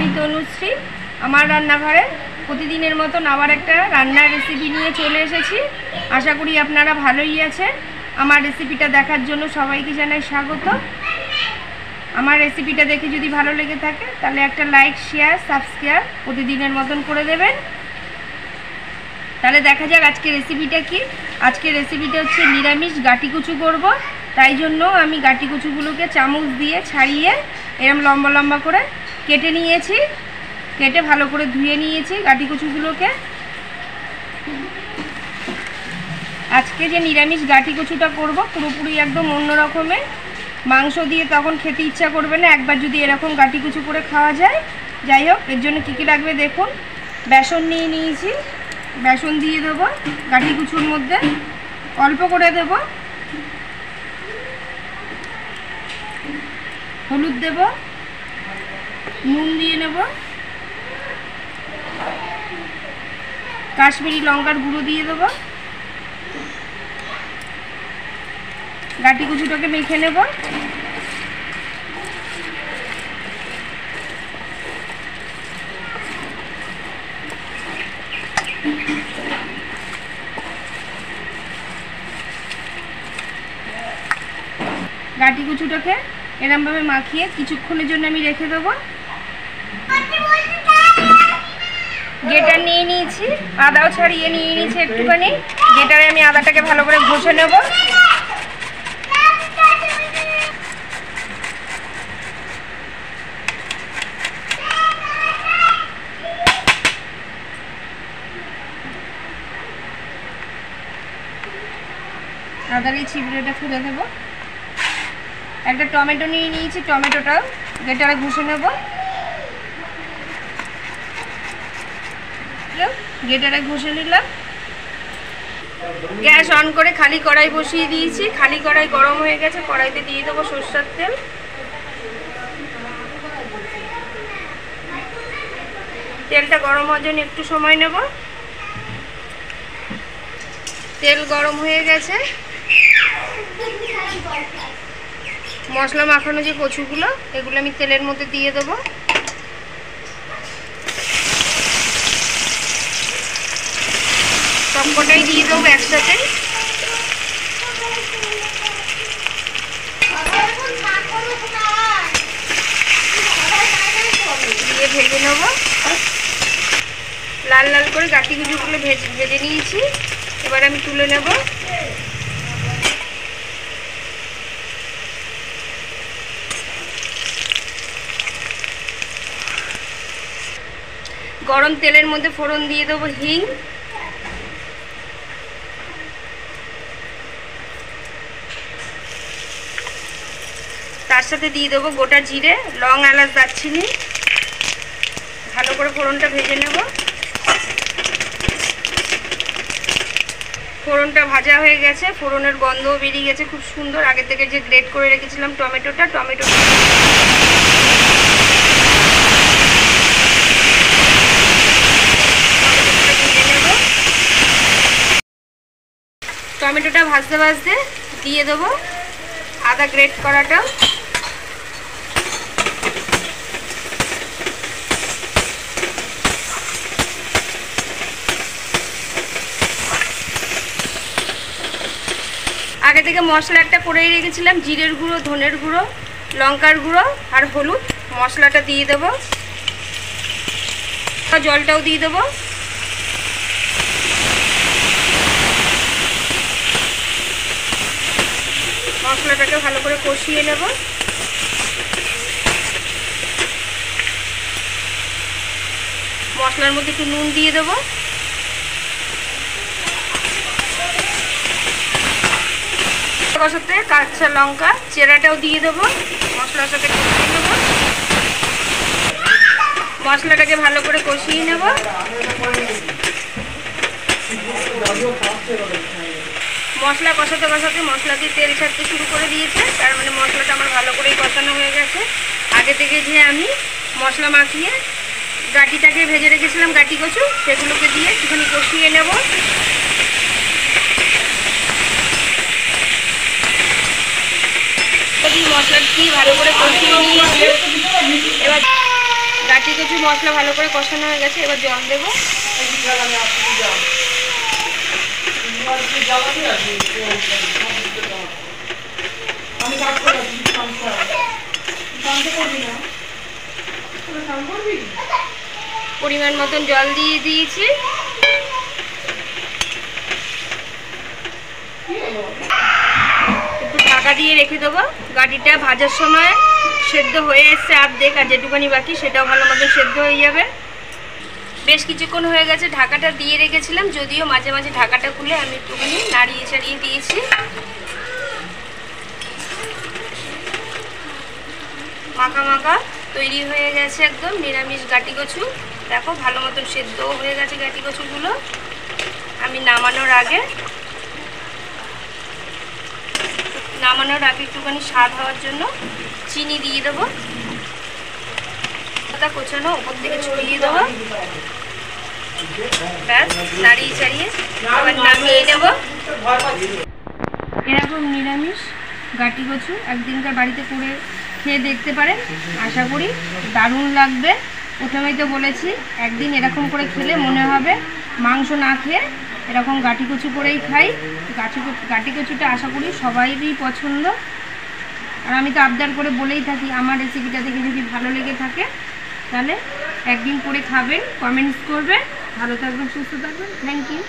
আমি তনুশ্রী। আমার রান্নাঘরে প্রতিদিনের মতন আবার একটা রান্নার রেসিপি নিয়ে চলে এসেছি। আশা করি আপনারা ভালোই আছেন। আমার রেসিপিটা দেখার জন্য সবাইকে জানাই স্বাগত। আমার রেসিপিটা দেখে যদি ভালো লেগে থাকে তাহলে একটা লাইক, শেয়ার, সাবস্ক্রাইব প্রতিদিনের মতন করে দেবেন। তাহলে দেখা যাক আজকে রেসিপিটা কি। আজকে রেসিপিটা হচ্ছে নিরামিষ গাটি কুচু করব। তাই জন্য আমি গাটি কুচুগুলোকে চামচ দিয়ে ছাড়িয়ে এরকম লম্বা লম্বা করে কেটে নিয়েছি। কেটে ভালো করে ধুয়ে নিয়েছি গাটি কুচুগুলোকে। আজকে যে নিরামিষ গাটি কুচুটা করব পুরোপুরি একদম অন্য রকমের। মাংস দিয়ে তখন খেতে ইচ্ছা করবে না একবার যদি এরকম গাটি কুচু করে খাওয়া যায়। যাই হোক, এর জন্য কী কী লাগবে দেখুন। বেসন নিয়ে নিয়েছি, বেসন দিয়ে দেবো গাটি কুচুর মধ্যে, অল্প করে দেব। হলুদ দেব, নুন দিয়ে নেব, কাশ্মীরি লঙ্কার গুঁড়ো দিয়ে দেবো। গাটি কুচুটাকে মেখে নেব। গাটি কুচুটাকে এরমভাবে মাখিয়ে কিছুক্ষণের জন্য আমি রেখে দেবো। গেটার নিয়ে নিয়েছি, আদাও ছাড়িয়ে নিয়ে নিয়েছি একটুখানি। গেটারে আমি আদাটাকে ভালো করে ঘষে নেব। আদার এই ছিবড়েটা ফেলে দেবো। একটা টমেটো নিয়ে নিয়েছি, টমেটোটাও গেটারে ঘষে নেব। গেটারে ঘষে নিলাম। গ্যাস অন করে খালি কড়াই বসিয়ে দিয়েছি। খালি কড়াই গরম হয়ে গেছে, কড়াইতে দিয়ে দেবো সরষের তেল। তেলটা গরম হওয়ার জন্য একটু সময় নেব। তেল গরম হয়ে গেছে। মশলা মাখানো যে কচুগুলো এগুলো আমি তেলের মধ্যে দিয়ে দেবো। সবকটাই দিয়ে দেবো একসাথে। দিয়ে ভেজে নেব। লাল লাল করে গাটি কুচুগুলো ভেজে নিয়েছি। এবার আমি তুলে নেব। গরম তেলের মধ্যে ফোড়ন দিয়ে দেবো হিং, তার সাথে দিয়ে দেবো গোটা জিরে, লং, এলাচ, দারচিনি। ভালো করে ফোড়নটা ভেজে নেব। ফোড়নটা ভাজা হয়ে গেছে, ফোড়নের গন্ধও বেরিয়ে গেছে খুব সুন্দর। আগে থেকে যে গ্রেট করে রেখেছিলাম টমেটোটা টমেটোটা ভাজতে ভাজতে দিয়ে দেবো আদা গ্রেট করাটা। আগে থেকে মশলা একটা করেই রেখেছিলাম, জিরের গুঁড়ো, ধনের গুঁড়ো, লঙ্কার গুঁড়ো আর হলুদ। মশলাটা দিয়ে দেবো, জলটাও দিয়ে দেবো। মশলাটাকে ভালো করে কষিয়ে নেব। মশলার মধ্যে একটু নুন দিয়ে দেবো। কষাতে কাঁচা লঙ্কা চেরাটাও দিয়ে দেবো। মশলার সাথে কষিয়ে নেব। মশলাটাকে ভালো করে কষিয়ে নেব। মশলা কষাতে কষাতে মশলা দিয়ে তেল ছাড়তে শুরু করে দিয়েছে। তার মানে মশলাটা আমার ভালো করেই কষানো হয়ে গেছে। আগে থেকে যে আমি মশলা মাখিয়ে গাটিটাকে ভেজে রেখেছিলাম গাটি কচু, সেগুলোকে দিয়ে একটুখানি কষিয়ে নেব। মশলাটি ভালো করে কষিয়ে নিয়েছি। এবার গাটি কচু মশলা ভালো করে কষানো হয়ে গেছে, এবার জল দেবো। পরিমাণ মতন জল দিয়ে দিয়েছি। একটু ঢাকা দিয়ে রেখে দেবো। গাটিটা ভাজার সময় সেদ্ধ হয়ে এসছে অর্ধেক, আর যেটুকানি বাকি সেটাও ভালো মতো সেদ্ধ হয়ে যাবে। বেশ কিছুক্ষণ হয়ে গেছে ঢাকাটা দিয়ে রেখেছিলাম, যদিও মাঝে মাঝে ঢাকাটা খুলে আমি একটুখানি নাড়িয়ে চাড়িয়ে দিয়েছি। মাখা মাখা তৈরি হয়ে গেছে একদম নিরামিষ গাটি কচু। দেখো ভালো মতন সেদ্ধও হয়ে গেছে গাটি কচুগুলো। আমি নামানোর আগে একটুখানি স্বাদ হওয়ার জন্য চিনি দিয়ে দেবো। পাতা কোচানো উপর থেকে ছড়িয়ে দেবো। ব্যাস, নাড়িয়ে চাড়িয়ে আবার নামিয়ে নেব। এরকম নিরামিষ গাটি কচু একদিনকার বাড়িতে করে খেয়ে দেখতে পারেন, আশা করি দারুণ লাগবে। প্রথমেই তো বলেছি, একদিন এরকম করে খেলে মনে হবে মাংস না খেয়ে এরকম গাটি কচু করেই খাই। গাটি কচুটা আশা করি সবাইরই পছন্দ। আর আমি তো আবদার করে বলেই থাকি, আমার রেসিপিটা দেখে যদি ভালো লেগে থাকে তাহলে একদিন করে খাবেন, কমেন্টস করবেন। ভালো থাকবেন, সুস্থ থাকবেন। Thank you.